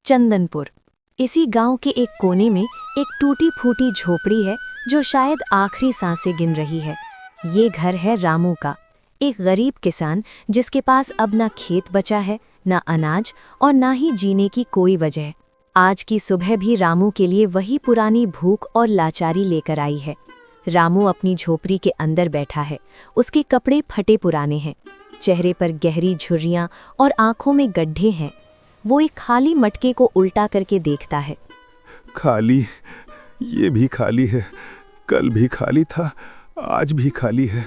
चंदनपुर। इसी गांव के एक कोने में एक टूटी फूटी झोपड़ी है जो शायद आखिरी सांसें गिन रही है। ये घर है रामू का, एक गरीब किसान जिसके पास अब ना खेत बचा है, ना अनाज और ना ही जीने की कोई वजह। आज की सुबह भी रामू के लिए वही पुरानी भूख और लाचारी लेकर आई है। रामू अपनी झोपड़ी के अंदर बैठा है। उसके कपड़े फटे पुराने हैं, चेहरे पर गहरी झुर्रियां और आंखों में गड्ढे हैं। वो एक खाली मटके को उल्टा करके देखता है। खाली, ये भी खाली है, कल भी खाली था, आज भी खाली है।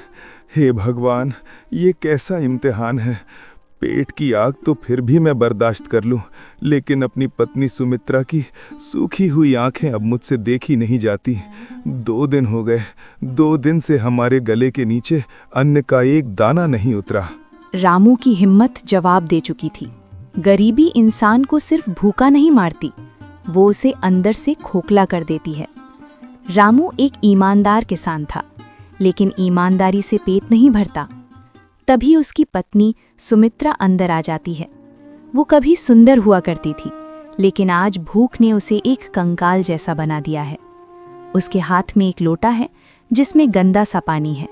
हे भगवान, ये कैसा इम्तिहान है। पेट की आग तो फिर भी मैं बर्दाश्त कर लूं, लेकिन अपनी पत्नी सुमित्रा की सूखी हुई आंखें अब मुझसे देखी नहीं जाती। 2 दिन हो गए, 2 दिन से हमारे गले के नीचे अन्न का एक दाना नहीं उतरा। रामू की हिम्मत जवाब दे चुकी थी। गरीबी इंसान को सिर्फ भूखा नहीं मारती, वो उसे अंदर से खोखला कर देती है। रामू एक ईमानदार किसान था, लेकिन ईमानदारी से पेट नहीं भरता। तभी उसकी पत्नी सुमित्रा अंदर आ जाती है। वो कभी सुंदर हुआ करती थी, लेकिन आज भूख ने उसे एक कंकाल जैसा बना दिया है। उसके हाथ में एक लोटा है जिसमें गंदा सा पानी है।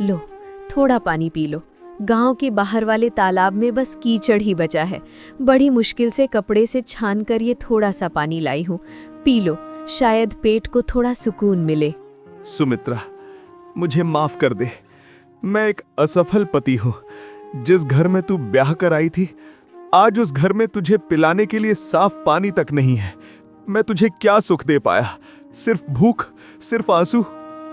लो, थोड़ा पानी पी लो। गांव के बाहर वाले तालाब में बस कीचड़ ही बचा है। बड़ी मुश्किल से कपड़े से छानकर ये थोड़ा सा पानी लाई हूँ, पी लो, शायद पेट को थोड़ा सुकून मिले। सुमित्रा, मुझे माफ कर दे। मैं एक असफल पति हूँ। जिस घर में तू ब्याह कर आई थी, आज उस घर में तुझे पिलाने के लिए साफ पानी तक नहीं है। मैं तुझे क्या सुख दे पाया? सिर्फ भूख, सिर्फ आंसू।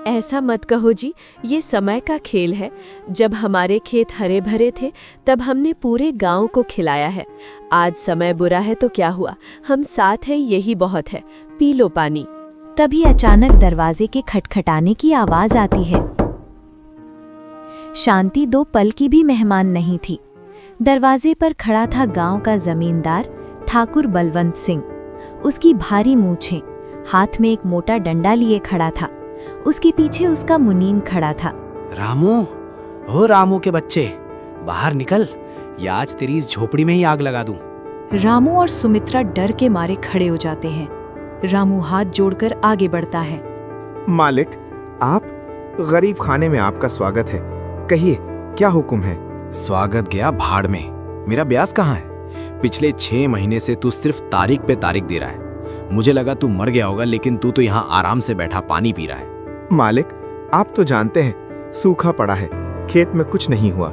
ऐसा मत कहो जी, ये समय का खेल है। जब हमारे खेत हरे भरे थे तब हमने पूरे गांव को खिलाया है। आज समय बुरा है तो क्या हुआ, हम साथ हैं, यही बहुत है। पी लो पानी। तभी अचानक दरवाजे के खटखटाने की आवाज आती है। शांति 2 पल की भी मेहमान नहीं थी। दरवाजे पर खड़ा था गांव का जमींदार ठाकुर बलवंत सिंह। उसकी भारी मूछें, हाथ में एक मोटा डंडा लिए खड़ा था। उसके पीछे उसका मुनीम खड़ा था। रामू, ओ रामू के बच्चे, बाहर निकल, या आज तेरी इस झोपड़ी में ही आग लगा दूं। रामू और सुमित्रा डर के मारे खड़े हो जाते हैं। रामू हाथ जोड़कर आगे बढ़ता है। मालिक, आप, गरीब खाने में आपका स्वागत है। कहिए, क्या हुक्म है? स्वागत गया भाड़ में। मेरा ब्याज कहाँ है? पिछले 6 महीने से तू सिर्फ तारीख पे तारीख दे रहा है। मुझे लगा तू मर गया होगा, लेकिन तू तो यहाँ आराम से बैठा पानी पी रहा है। मालिक, आप तो जानते हैं, सूखा पड़ा है, खेत में कुछ नहीं हुआ,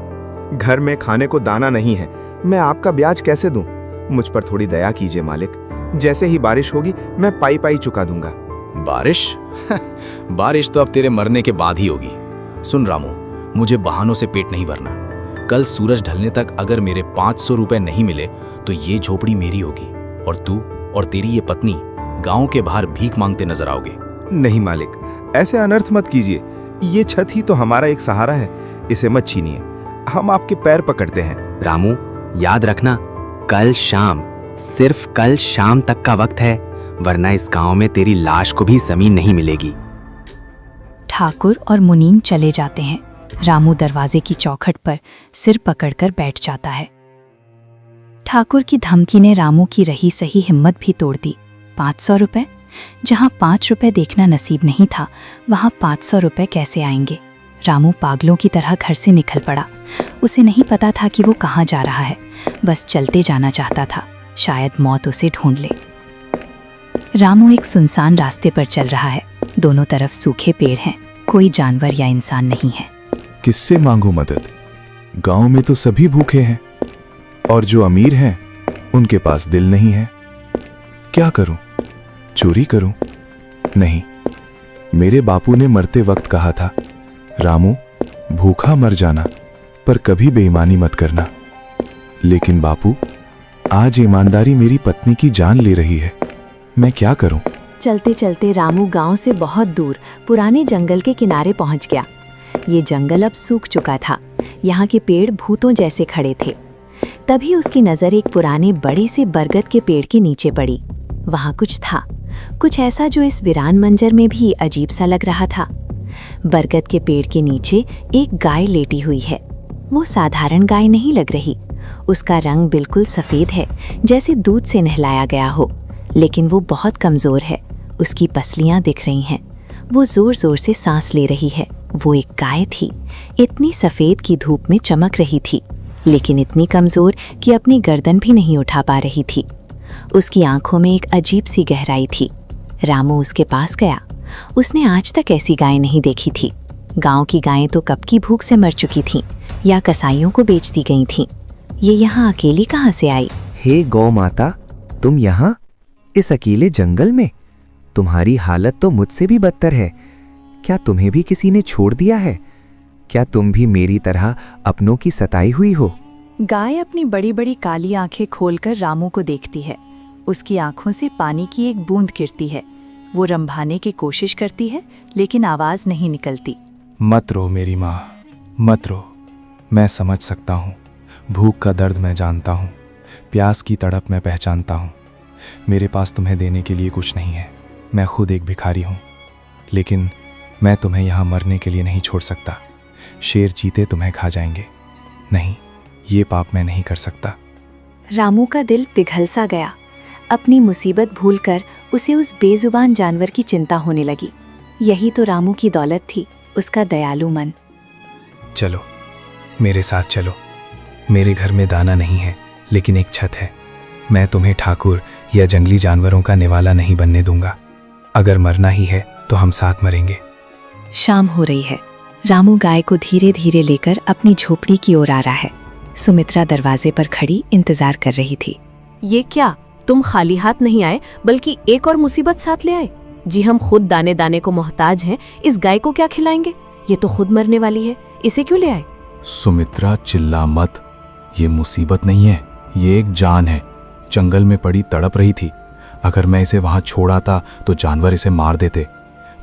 घर में खाने को दाना नहीं है। मैं आपका ब्याज कैसे दूं? मुझ पर थोड़ी दया कीजिए मालिक। जैसे ही बारिश होगी मैं पाई पाई चुका दूंगा। बारिश? बारिश तो अब तेरे मरने के बाद ही होगी। सुन रामू, मुझे बहानों से पेट नहीं भरना। कल सूरज ढलने तक अगर मेरे 500 रुपए नहीं मिले तो ये झोपड़ी मेरी होगी, और तू और तेरी ये पत्नी गांव के बाहर भीख मांगते नजर आओगे। नहीं मालिक, ऐसे अनर्थ मत कीजिए। ये छत ही तो हमारा एक सहारा है, इसे मत छीनिए। हम आपके पैर पकड़ते हैं। रामू, याद रखना, कल शाम, सिर्फ कल शाम तक का वक्त है, वरना इस गांव में तेरी लाश को भी जमीन नहीं मिलेगी। ठाकुर और मुनीम चले जाते हैं। रामू दरवाजे की चौखट पर सिर पकड़कर बैठ जाता है। ठाकुर की धमकी ने रामू की रही सही हिम्मत भी तोड़ दी। 500 रुपए? जहां 5 रुपए देखना नसीब नहीं था, वहां 500 रुपए कैसे आएंगे? रामू पागलों की तरह घर से निकल पड़ा। उसे नहीं पता था कि वो कहाँ जा रहा है, बस चलते जाना चाहता था। शायद मौत उसे ढूंढ ले। रामू एक सुनसान रास्ते पर चल रहा है। दोनों तरफ सूखे पेड़ हैं, कोई जानवर या इंसान नहीं है। किससे मांगू मदद? गांव में तो सभी भूखे हैं, और जो अमीर हैं उनके पास दिल नहीं है। क्या करूं? चोरी करूं? नहीं, मेरे बापू ने मरते वक्त कहा था, रामू, भूखा मर जाना पर कभी बेईमानी मत करना। लेकिन बापू, आज ईमानदारी मेरी पत्नी की जान ले रही है। मैं क्या करूं? चलते चलते रामू गांव से बहुत दूर पुराने जंगल के किनारे पहुंच गया। ये जंगल अब सूख चुका था। यहाँ के पेड़ भूतों जैसे खड़े थे। तभी उसकी नज़र एक पुराने बड़े से बरगद के पेड़ के नीचे पड़ी। वहाँ कुछ था, कुछ ऐसा जो इस वीरान मंजर में भी अजीब सा लग रहा था। बरगद के पेड़ के नीचे एक गाय लेटी हुई है। वो साधारण गाय नहीं लग रही, उसका रंग बिल्कुल सफ़ेद है, जैसे दूध से नहलाया गया हो, लेकिन वो बहुत कमज़ोर है। उसकी पसलियाँ दिख रही हैं। वो ज़ोर ज़ोर से सांस ले रही है। वो एक गाय थी, इतनी सफ़ेद कि धूप में चमक रही थी, लेकिन इतनी कमज़ोर कि अपनी गर्दन भी नहीं उठा पा रही थी। उसकी आंखों में एक अजीब सी गहराई थी। रामू उसके पास गया। उसने आज तक ऐसी गाय नहीं देखी थी। गांव की गायें तो कब की भूख से मर चुकी थीं या कसाईयों को बेच दी गई थीं। ये यहाँ अकेली कहाँ से आई? हे गौ माता, तुम यहाँ इस अकेले जंगल में? तुम्हारी हालत तो मुझसे भी बदतर है। क्या तुम्हें भी किसी ने छोड़ दिया है? क्या तुम भी मेरी तरह अपनों की सताई हुई हो? गाय अपनी बड़ी बड़ी काली आंखें खोलकर रामू को देखती है। उसकी आंखों से पानी की एक बूंद गिरती है। वो रंभाने की कोशिश करती है, लेकिन आवाज नहीं निकलती। मत रो मेरी माँ, मत रो। मैं समझ सकता हूँ। भूख का दर्द मैं जानता हूँ, प्यास की तड़प मैं पहचानता हूँ। मेरे पास तुम्हें देने के लिए कुछ नहीं है। मैं खुद एक भिखारी हूँ, लेकिन मैं तुम्हें यहाँ मरने के लिए नहीं छोड़ सकता। शेर चीते तुम्हें खा जाएंगे। नहीं, ये पाप मैं नहीं कर सकता। रामू का दिल पिघल सा गया। अपनी मुसीबत भूलकर उसे उस बेजुबान जानवर की चिंता होने लगी। यही तो रामू की दौलत थी, उसका दयालु मन। चलो, मेरे साथ चलो। मेरे घर में दाना नहीं है, लेकिन एक छत है। मैं तुम्हें ठाकुर या जंगली जानवरों का निवाला नहीं बनने दूंगा। अगर मरना ही है तो हम साथ मरेंगे। शाम हो रही है। रामू गाय को धीरे धीरे लेकर अपनी झोपड़ी की ओर आ रहा है। सुमित्रा दरवाजे पर खड़ी इंतजार कर रही थी। ये क्या, तुम खाली हाथ नहीं आए, बल्कि एक और मुसीबत साथ ले आए? जी, हम खुद दाने दाने को मोहताज हैं, इस गाय को क्या खिलाएंगे? ये तो खुद मरने वाली है, इसे क्यों ले आए? सुमित्रा, चिल्ला मत। ये मुसीबत नहीं है, ये एक जान है। जंगल में पड़ी तड़प रही थी। अगर मैं इसे वहां छोड़ आता तो जानवर इसे मार देते।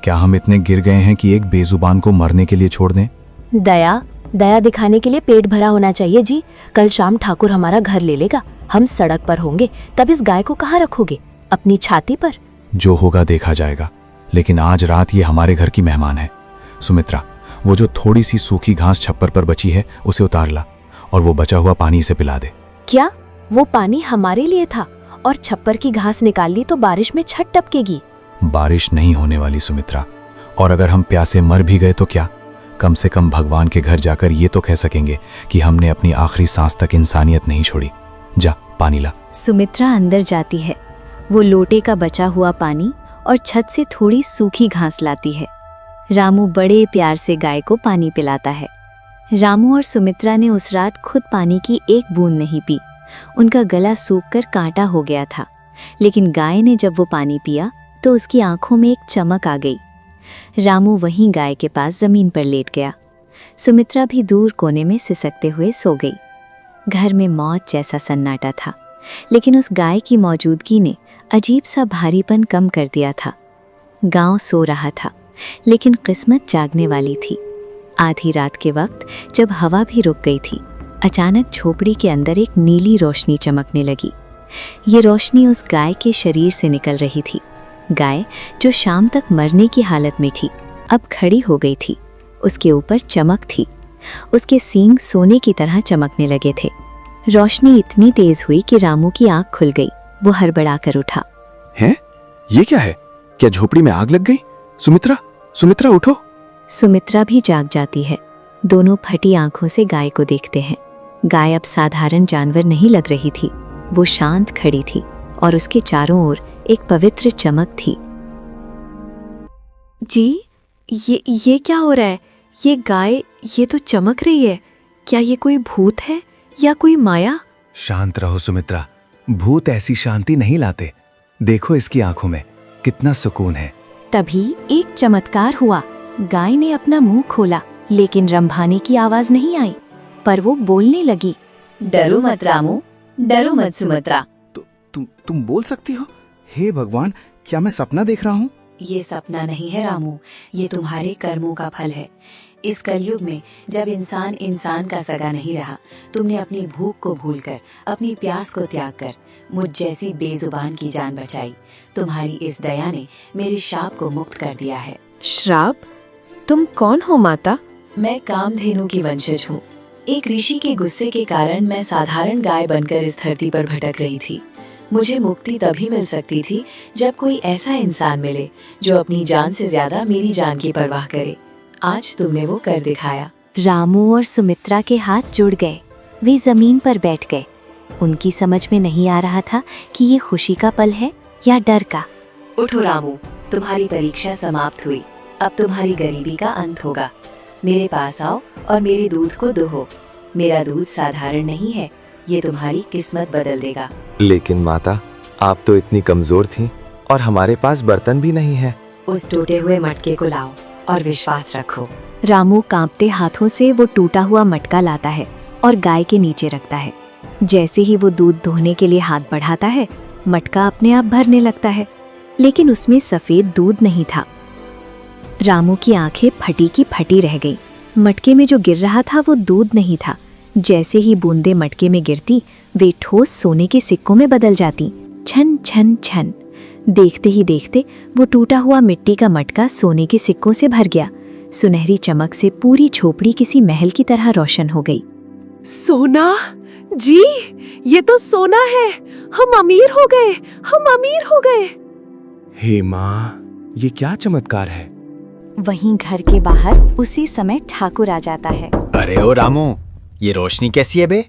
क्या हम इतने गिर गए हैं कि एक बेजुबान को मरने के लिए छोड़ दें? दया दिखाने के लिए पेट भरा होना चाहिए जी। कल शाम ठाकुर हमारा घर ले लेगा, हम सड़क पर होंगे, तब इस गाय को कहाँ रखोगे? अपनी छाती पर? जो होगा देखा जाएगा, लेकिन आज रात ये हमारे घर की मेहमान है। सुमित्रा, वो जो थोड़ी सी सूखी घास छप्पर पर बची है उसे उतार ला, और वो बचा हुआ पानी इसे पिला दे। क्या वो पानी हमारे लिए था? और छप्पर की घास निकाल ली तो बारिश में छत टपकेगी। बारिश नहीं होने वाली सुमित्रा, और अगर हम प्यासे मर भी गए तो क्या? कम से कम भगवान के घर जाकर ये तो कह सकेंगे कि हमने अपनी आखिरी सांस तक इंसानियत नहीं छोड़ी। जा, पानी ला। सुमित्रा अंदर जाती है। वो लोटे का बचा हुआ पानी और छत से थोड़ी सूखी घास लाती है। रामू बड़े प्यार से गाय को पानी पिलाता है। रामू और सुमित्रा ने उस रात खुद पानी की एक बूंद नहीं पी। उनका गला सूखकर कांटा हो गया था, लेकिन गाय ने जब वो पानी पिया तो उसकी आंखों में एक चमक आ गई। रामू वहीं गाय के पास जमीन पर लेट गया। सुमित्रा भी दूर कोने में सिसकते हुए सो गई। घर में मौत जैसा सन्नाटा था, लेकिन उस गाय की मौजूदगी ने अजीब सा भारीपन कम कर दिया था। गांव सो रहा था, लेकिन किस्मत जागने वाली थी। आधी रात के वक्त जब हवा भी रुक गई थी, अचानक झोपड़ी के अंदर एक नीली रोशनी चमकने लगी। ये रोशनी उस गाय के शरीर से निकल रही थी। गाय, जो शाम तक मरने की हालत में थी, अब खड़ी हो गई थी। उसके ऊपर चमक थी। उसके सींग सोने की तरह चमकने लगे थे। रोशनी इतनी तेज हुई कि रामू की आंख खुल गई। वो हड़बड़ाकर उठा। हैं? ये क्या है? क्या झोपड़ी में आग लग गई? सुमित्रा, सुमित्रा उठो। सुमित्रा भी जाग जाती है। दोनों फटी आंखों से गाय को देखते हैं। गाय अब साधारण जानवर नहीं लग रही थी। वो शांत खड़ी थी और उसके चारों ओर एक पवित्र चमक थी। जी, ये क्या हो रहा है? ये गाय, ये तो चमक रही है। क्या ये कोई भूत है या कोई माया? शांत रहो सुमित्रा, भूत ऐसी शांति नहीं लाते। देखो इसकी आंखों में कितना सुकून है। तभी एक चमत्कार हुआ। गाय ने अपना मुंह खोला, लेकिन रंभाने की आवाज नहीं आई, पर वो बोलने लगी। डरो मत रामू, डरो मत सुमित्रा। तुम बोल सकती हो? हे भगवान, क्या मैं सपना देख रहा हूँ? ये सपना नहीं है रामू, ये तुम्हारे कर्मों का फल है। इस कलयुग में जब इंसान इंसान का सगा नहीं रहा, तुमने अपनी भूख को भूलकर, अपनी प्यास को त्याग कर मुझ जैसी बेजुबान की जान बचाई। तुम्हारी इस दया ने मेरे शाप को मुक्त कर दिया है। श्राप? तुम कौन हो माता? मैं कामधेनु की वंशज हूँ। एक ऋषि के गुस्से के कारण मैं साधारण गाय बनकर इस धरती पर भटक रही थी। मुझे मुक्ति तभी मिल सकती थी जब कोई ऐसा इंसान मिले जो अपनी जान से ज्यादा मेरी जान की परवाह करे। आज तुमने वो कर दिखाया। रामू और सुमित्रा के हाथ जुड़ गए। वे जमीन पर बैठ गए। उनकी समझ में नहीं आ रहा था कि ये खुशी का पल है या डर का। उठो रामू, तुम्हारी परीक्षा समाप्त हुई। अब तुम्हारी गरीबी का अंत होगा। मेरे पास आओ और मेरे दूध को दुहो। मेरा दूध साधारण नहीं है, ये तुम्हारी किस्मत बदल देगा। लेकिन माता, आप तो इतनी कमजोर थीं और हमारे पास बर्तन भी नहीं है। उस टूटे हुए मटके को लाओ और विश्वास रखो। रामू कांपते हाथों से वो टूटा हुआ मटका लाता है और गाय के नीचे रखता है। जैसे ही वो दूध दोहने के लिए हाथ बढ़ाता है, मटका अपने आप भरने लगता है, लेकिन उसमें सफेद दूध नहीं था। रामू की आंखें फटी की फटी रह गई। मटके में जो गिर रहा था वो दूध नहीं था। जैसे ही बूंदें मटके में गिरती, वे ठोस सोने के सिक्कों में बदल जाती। छन छन छन। देखते ही देखते वो टूटा हुआ मिट्टी का मटका सोने के सिक्कों से भर गया। सुनहरी चमक से पूरी झोपड़ी किसी महल की तरह रोशन हो गई। सोना जी, ये तो सोना है। हम अमीर हो गए, हम अमीर हो गए। हे माँ, ये क्या चमत्कार है। वहीं घर के बाहर उसी समय ठाकुर आ जाता है। अरे ओ रामू, ये रोशनी कैसी है बे?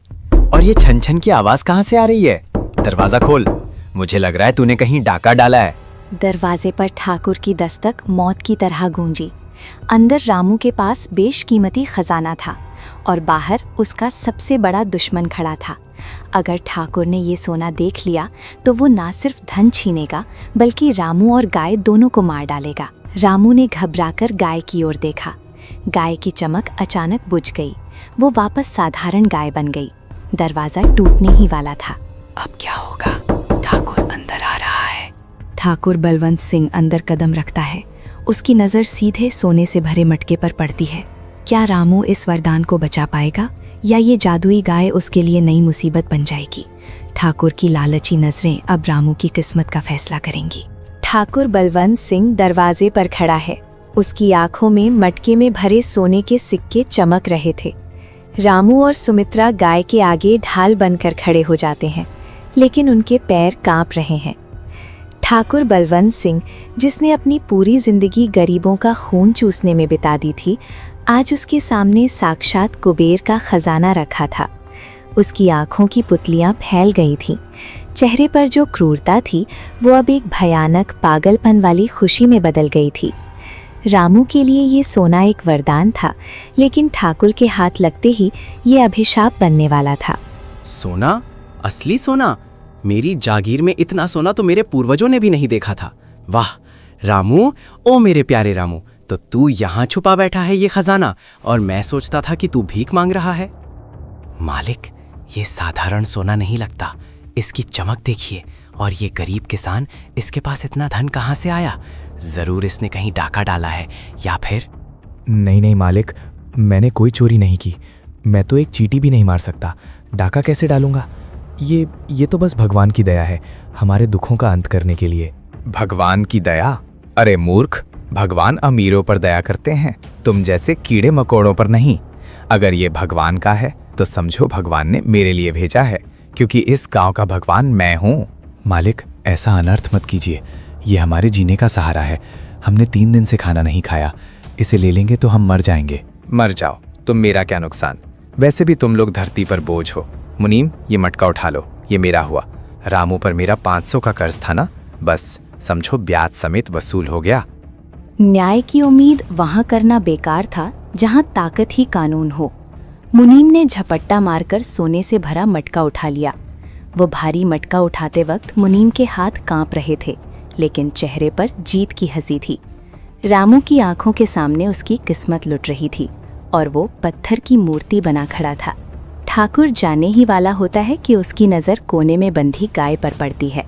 और ये छन छन की आवाज कहाँ से आ रही है? दरवाजा खोल, मुझे लग रहा है तूने कहीं डाका डाला है। दरवाजे पर ठाकुर की दस्तक मौत की तरह गूंजी। अंदर रामू के पास बेशकीमती खजाना था और बाहर उसका सबसे बड़ा दुश्मन खड़ा था। अगर ठाकुर ने ये सोना देख लिया तो वो ना सिर्फ धन छीनेगा बल्कि रामू और गाय दोनों को मार डालेगा। रामू ने घबराकर गाय की ओर देखा। गाय की चमक अचानक बुझ गई। वो वापस साधारण गाय बन गई। दरवाजा टूटने ही वाला था। अब क्या होगा? ठाकुर अंदर आ रहा है। ठाकुर बलवंत सिंह अंदर कदम रखता है। उसकी नज़र सीधे सोने से भरे मटके पर पड़ती है। क्या रामू इस वरदान को बचा पाएगा या ये जादुई गाय उसके लिए नई मुसीबत बन जाएगी? ठाकुर की लालची नजरें अब रामू की किस्मत का फैसला करेंगी। ठाकुर बलवंत सिंह दरवाजे पर खड़ा है। उसकी आंखों में मटके में भरे सोने के सिक्के चमक रहे थे। रामू और सुमित्रा गाय के आगे ढाल बनकर खड़े हो जाते हैं, लेकिन उनके पैर कांप रहे हैं। ठाकुर बलवंत सिंह, जिसने अपनी पूरी जिंदगी गरीबों का खून चूसने में बिता दी थी, आज उसके सामने साक्षात कुबेर का खजाना रखा था। उसकी आंखों की पुतलियां फैल गई थीं। चेहरे पर जो क्रूरता थी वो अब एक भयानक पागलपन वाली खुशी में बदल गई थी। रामू के लिए ये सोना एक वरदान था, लेकिन ठाकुर के हाथ लगते ही ये अभिशाप बनने वाला था। सोना? असली सोना? मेरी जागीर में इतना सोना तो मेरे पूर्वजों ने भी नहीं देखा था। वाह रामू, ओ मेरे प्यारे रामू, तो तू यहाँ छुपा बैठा है ये खजाना, और मैं सोचता था कि तू भीख मांग रहा है। मालिक, ये साधारण सोना नहीं लगता। इसकी चमक देखिए, और ये गरीब किसान, इसके पास इतना धन कहाँ से आया? जरूर इसने कहीं डाका डाला है, या फिर... नहीं नहीं मालिक, मैंने कोई चोरी नहीं की। मैं तो एक चींटी भी नहीं मार सकता। डाका कैसे डालूंगा? ये तो बस भगवान की दया है हमारे दुखों का अंत करने के लिए। भगवान की दया? अरे मूर्ख, भगवान अमीरों पर दया करते हैं, तुम जैसे कीड़े मकोड़ों पर नहीं। अगर ये भगवान का है तो समझो भगवान ने मेरे लिए भेजा है, क्योंकि इस गांव का भगवान मैं हूँ। मालिक, ऐसा अनर्थ मत कीजिए। ये हमारे जीने का सहारा है। हमने 3 दिन से खाना नहीं खाया। इसे ले लेंगे तो हम मर जाएंगे। मर जाओ, तुम मेरा क्या नुकसान। वैसे भी तुम लोग धरती पर बोझ हो। मुनीम, ये मटका उठा लो, ये मेरा हुआ। रामू पर मेरा 500 का कर्ज था ना, बस समझो ब्याज समेत वसूल हो गया। न्याय की उम्मीद वहां करना बेकार था जहां ताकत ही कानून हो। मुनीम ने झपट्टा मारकर सोने से भरा मटका उठा लिया। वो भारी मटका उठाते वक्त मुनीम के हाथ कांप रहे थे, लेकिन चेहरे पर जीत की हंसी थी। रामू की आंखों के सामने उसकी किस्मत लुट रही थी और वो पत्थर की मूर्ति बना खड़ा था। ठाकुर जाने ही वाला होता है कि उसकी नज़र कोने में बंधी गाय पर पड़ती है।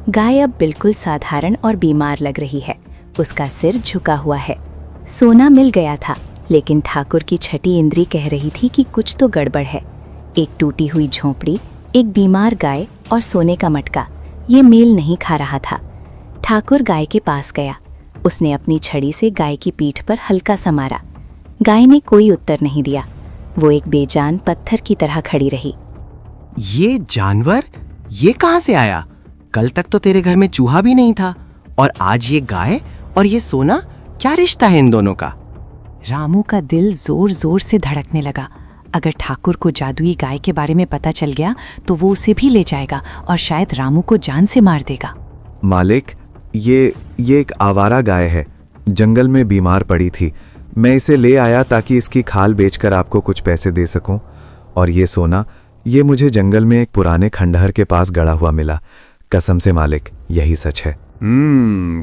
गाय अब बिल्कुल साधारण और बीमार लग रही है। उसका सिर झुका हुआ है। सोना मिल गया था, लेकिन ठाकुर की छठी इंद्री कह रही थी कि कुछ तो गड़बड़ है। एक टूटी हुई झोंपड़ी, एक बीमार गाय और सोने का मटका, ये मेल नहीं खा रहा था। ठाकुर गाय के पास गया। उसने अपनी छड़ी से गाय की पीठ पर हल्का सा मारा। गाय ने कोई उत्तर नहीं दिया। वो एक बेजान पत्थर की तरह खड़ी रही। ये जानवर, ये कहाँ से आया? कल तक तो तेरे घर में चूहा भी नहीं था, और आज ये गाय और ये सोना, क्या रिश्ता है इन दोनों का? रामू का दिल जोर जोर से धड़कने लगा। अगर ठाकुर को जादुई गाय के बारे में पता चल गया तो वो उसे भी ले जाएगा और शायद रामू को जान से मार देगा। मालिक, ये एक आवारा गाय है, जंगल में बीमार पड़ी थी। मैं इसे ले आया ताकि इसकी खाल बेचकर आपको कुछ पैसे दे सकूं। और ये सोना, ये मुझे जंगल में एक पुराने खंडहर के पास गड़ा हुआ मिला। कसम से मालिक, यही सच है।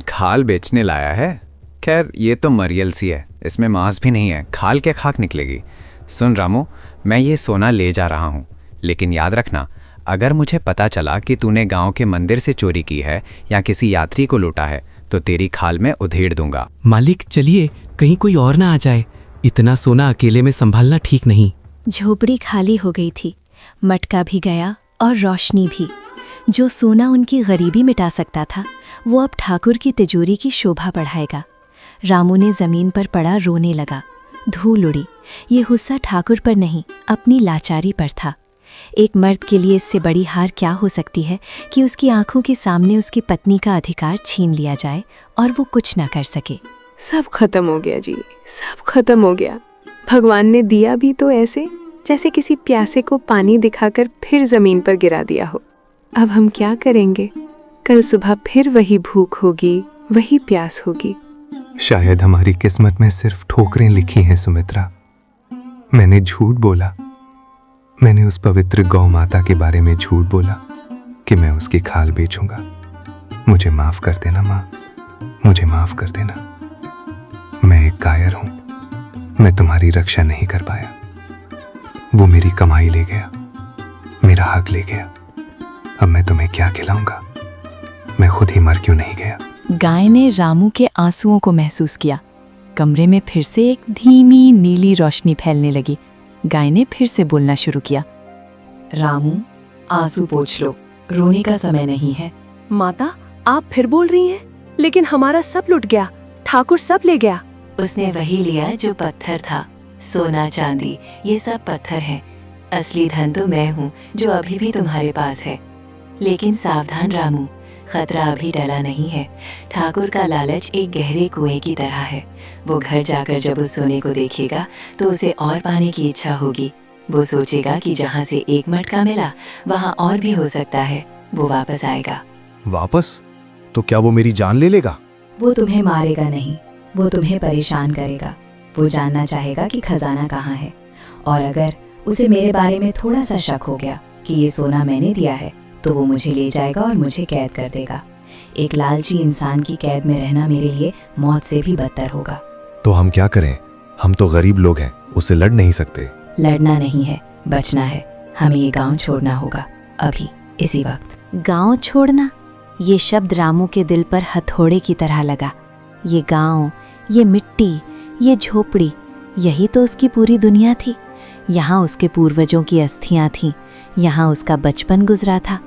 खाल बेचने लाया है? खैर, ये तो मरियल सी है, इसमें मांस भी नहीं है, खाल क्या खाक निकलेगी। सुन रामू, मैं ये सोना ले जा रहा हूँ, लेकिन याद रखना, अगर मुझे पता चला कि तूने गांव के मंदिर से चोरी की है या किसी यात्री को लूटा है तो तेरी खाल में उधेड़ दूंगा। मालिक चलिए, कहीं कोई और ना आ जाए, इतना सोना अकेले में संभालना ठीक नहीं। झोपड़ी खाली हो गई थी, मटका भी गया और रोशनी भी। जो सोना उनकी गरीबी मिटा सकता था, वो अब ठाकुर की तिजोरी की शोभा बढ़ाएगा। रामू ने जमीन पर पड़ा रोने लगा। धूल उड़ी। ये गुस्सा ठाकुर पर नहीं, अपनी लाचारी पर था। एक मर्द के लिए इससे बड़ी हार क्या हो सकती है कि उसकी आंखों के सामने उसकी पत्नी का अधिकार छीन लिया जाए और वो कुछ ना कर सके। सब खत्म हो गया जी, सब खत्म हो गया। भगवान ने दिया भी तो ऐसे जैसे किसी प्यासे को पानी दिखाकर फिर जमीन पर गिरा दिया हो। अब हम क्या करेंगे? कल सुबह फिर वही भूख होगी, वही प्यास होगी। शायद हमारी किस्मत में सिर्फ ठोकरें लिखी हैं सुमित्रा। मैंने झूठ बोला, मैंने उस पवित्र गौ माता के बारे में झूठ बोला कि मैं उसकी खाल बेचूंगा। मुझे माफ कर देना माँ, मुझे माफ कर देना। मैं एक कायर हूं, मैं तुम्हारी रक्षा नहीं कर पाया। वो मेरी कमाई ले गया, मेरा हक ले गया। अब मैं तुम्हें क्या खिलाऊंगा? मैं खुद ही मर क्यों नहीं गया? गाय ने रामू के आंसुओं को महसूस किया। कमरे में फिर से एक धीमी नीली रोशनी फैलने लगी। गाय ने फिर से बोलना शुरू किया। रामू, आंसू पोंछ लो, रोने का समय नहीं है। माता, आप फिर बोल रही हैं? लेकिन हमारा सब लुट गया, ठाकुर सब ले गया। उसने वही लिया जो पत्थर था। सोना चांदी ये सब पत्थर हैं। असली धन तो मैं हूँ जो अभी भी तुम्हारे पास है। लेकिन सावधान रामू, खतरा अभी टला नहीं है। ठाकुर का लालच एक गहरे कुएं की तरह है। वो घर जाकर जब उस सोने को देखेगा तो उसे और पाने की इच्छा होगी। वो सोचेगा कि जहाँ से एक मटका मिला वहाँ और भी हो सकता है। वो वापस आएगा। वापस? तो क्या वो मेरी जान ले लेगा? वो तुम्हें मारेगा नहीं, वो तुम्हें परेशान करेगा। वो जानना चाहेगा कि खजाना कहाँ है, और अगर उसे मेरे बारे में थोड़ा सा शक हो गया कि ये सोना मैंने दिया है तो वो मुझे ले जाएगा और मुझे कैद कर देगा। एक लालची इंसान की कैद में रहना मेरे लिए मौत से भी बदतर होगा। तो हम क्या करें? हम तो गरीब लोग हैं, उससे लड़ नहीं सकते। लड़ना नहीं है, बचना है। हमें ये गांव छोड़ना होगा, अभी, इसी वक्त। गांव छोड़ना? ये शब्द रामू के दिल पर हथौड़े की तरह लगा। ये गांव, ये मिट्टी, ये झोपड़ी, यही तो उसकी पूरी दुनिया थी। यहाँ उसके पूर्वजों की अस्थियां थीं, यहाँ उसका बचपन गुजरा था।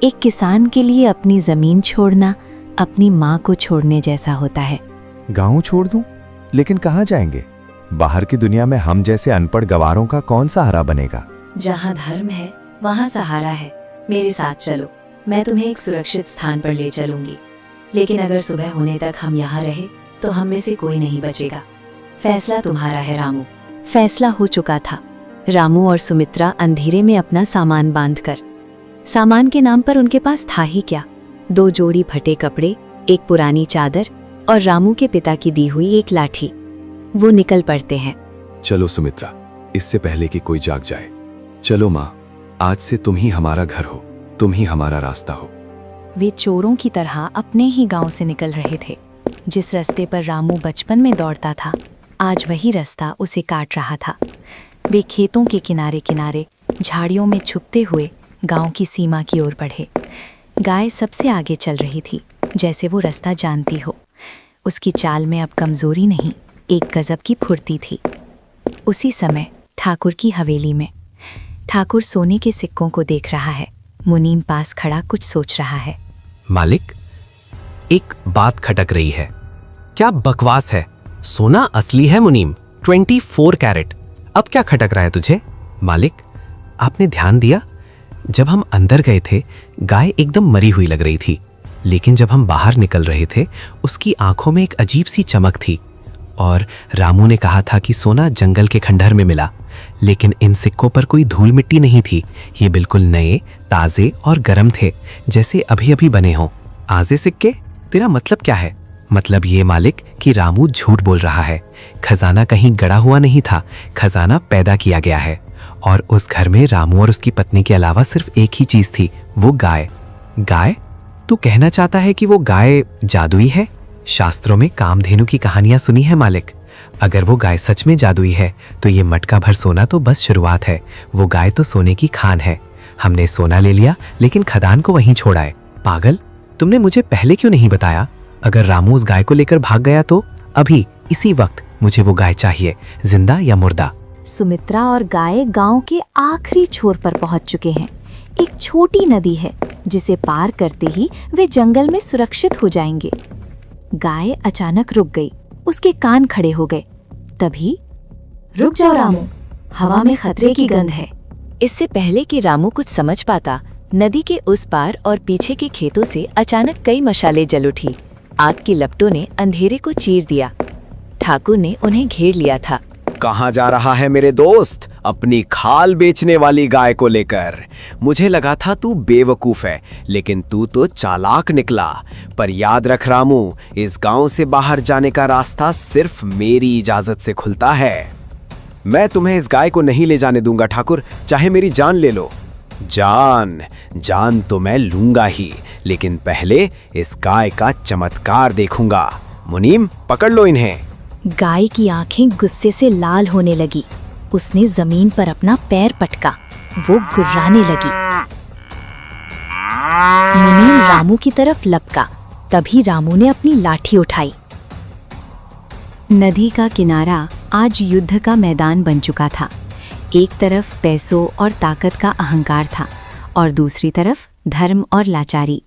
एक किसान के लिए अपनी जमीन छोड़ना अपनी माँ को छोड़ने जैसा होता है। गांव छोड़ दूं? लेकिन कहाँ जाएंगे? बाहर की दुनिया में हम जैसे अनपढ़ गवारों का कौन सहारा बनेगा? जहाँ धर्म है वहाँ सहारा है। मेरे साथ चलो, मैं तुम्हें एक सुरक्षित स्थान पर ले चलूंगी। लेकिन अगर सुबह होने तक हम यहाँ रहे तो हम में से कोई नहीं बचेगा। फैसला तुम्हारा है रामू। फैसला हो चुका था। रामू और सुमित्रा अंधेरे में अपना सामान बांधकर, सामान के नाम पर उनके पास था ही क्या, 2 जोड़ी फटे कपड़े, एक पुरानी चादर और रामू के पिता की दी हुई एक लाठी, वो निकल पड़ते हैं। चलो सुमित्रा, इससे पहले कि कोई जाग जाए। चलो माँ, आज से तुम ही हमारा घर हो, तुम ही हमारा रास्ता हो। वे चोरों की तरह अपने ही गांव से निकल रहे थे। जिस रास्ते पर रामू बचपन में दौड़ता था, आज वही रास्ता उसे काट रहा था। वे खेतों के किनारे किनारे झाड़ियों में छुपते हुए गांव की सीमा की ओर बढ़े। गाय सबसे आगे चल रही थी, जैसे वो रास्ता जानती हो। उसकी चाल में अब कमजोरी नहीं, एक गजब की फुर्ती थी। उसी समय ठाकुर की हवेली में ठाकुर सोने के सिक्कों को देख रहा है। मुनीम पास खड़ा कुछ सोच रहा है। मालिक, एक बात खटक रही है। क्या बकवास है? सोना असली है मुनीम, 24 कैरेट। अब क्या खटक रहा है तुझे? मालिक, आपने ध्यान दिया? जब हम अंदर गए थे गाय एकदम मरी हुई लग रही थी, लेकिन जब हम बाहर निकल रहे थे उसकी आंखों में एक अजीब सी चमक थी। और रामू ने कहा था कि सोना जंगल के खंडहर में मिला, लेकिन इन सिक्कों पर कोई धूल मिट्टी नहीं थी। ये बिल्कुल नए, ताजे और गर्म थे, जैसे अभी अभी बने हों। आजे सिक्के? तेरा मतलब क्या है? मतलब ये मालिक कि रामू झूठ बोल रहा है। खजाना कहीं गड़ा हुआ नहीं था, खजाना पैदा किया गया है। और उस घर में रामू और उसकी पत्नी के अलावा सिर्फ एक ही चीज थी, वो गाय। गाय? तू कहना चाहता है कि वो गाय जादुई है? शास्त्रों में कामधेनु की कहानियां सुनी है मालिक। अगर वो गाय सच में जादुई है तो ये मटका भर सोना तो बस शुरुआत है। वो गाय तो सोने की खान है। हमने सोना ले लिया लेकिन खदान को वहीं छोड़ा है। पागल, तुमने मुझे पहले क्यों नहीं बताया? अगर रामू उस गाय को लेकर भाग गया तो अभी इसी वक्त मुझे वो गाय चाहिए, जिंदा या मुर्दा। सुमित्रा और गाय गांव के आखिरी छोर पर पहुंच चुके हैं। एक छोटी नदी है जिसे पार करते ही वे जंगल में सुरक्षित हो जाएंगे। गाय अचानक रुक गई, उसके कान खड़े हो गए। तभी, रुक जाओ रामू, हवा में खतरे की गंध है। इससे पहले कि रामू कुछ समझ पाता, नदी के उस पार और पीछे के खेतों से अचानक कई मशालें जल उठी। आग की लपटों ने अंधेरे को चीर दिया। ठाकुर ने उन्हें घेर लिया था। कहाँ जा रहा है मेरे दोस्त, अपनी खाल बेचने वाली गाय को लेकर? मुझे लगा था तू बेवकूफ है, लेकिन तू तो चालाक निकला। पर याद रख रामू, इस गांव से बाहर जाने का रास्ता सिर्फ मेरी इजाजत से खुलता है। मैं तुम्हें इस गाय को नहीं ले जाने दूंगा ठाकुर, चाहे मेरी जान ले लो। जान तो मैं लूंगा ही, लेकिन पहले इस गाय का चमत्कार देखूंगा। मुनीम, पकड़ लो इन्हें। गाय की आंखें गुस्से से लाल होने लगी। उसने जमीन पर अपना पैर पटका। वो गुर्राने लगी। मुनीम रामू की तरफ लपका। तभी रामू ने अपनी लाठी उठाई। नदी का किनारा आज युद्ध का मैदान बन चुका था। एक तरफ पैसों और ताकत का अहंकार था और दूसरी तरफ धर्म और लाचारी।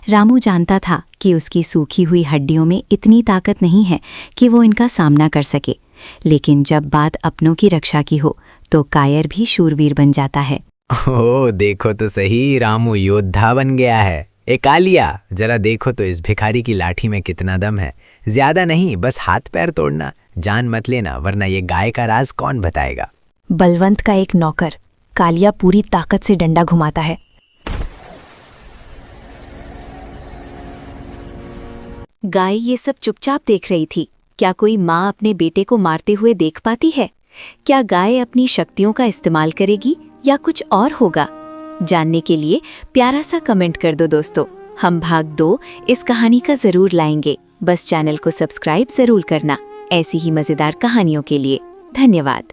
रामू जानता था कि उसकी सूखी हुई हड्डियों में इतनी ताकत नहीं है कि वो इनका सामना कर सके, लेकिन जब बात अपनों की रक्षा की हो तो कायर भी शूरवीर बन जाता है। ओह, देखो तो सही, रामू योद्धा बन गया है। ए कालिया, जरा देखो तो इस भिखारी की लाठी में कितना दम है। ज्यादा नहीं, बस हाथ पैर तोड़ना, जान मत लेना, वरना ये गाय का राज कौन बताएगा। बलवंत का एक नौकर कालिया पूरी ताकत से डंडा घुमाता है। गाय ये सब चुपचाप देख रही थी। क्या कोई माँ अपने बेटे को मारते हुए देख पाती है? क्या गाय अपनी शक्तियों का इस्तेमाल करेगी या कुछ और होगा? जानने के लिए प्यारा सा कमेंट कर दो दोस्तों। हम भाग 2 इस कहानी का जरूर लाएंगे। बस चैनल को सब्सक्राइब जरूर करना ऐसी ही मजेदार कहानियों के लिए। धन्यवाद।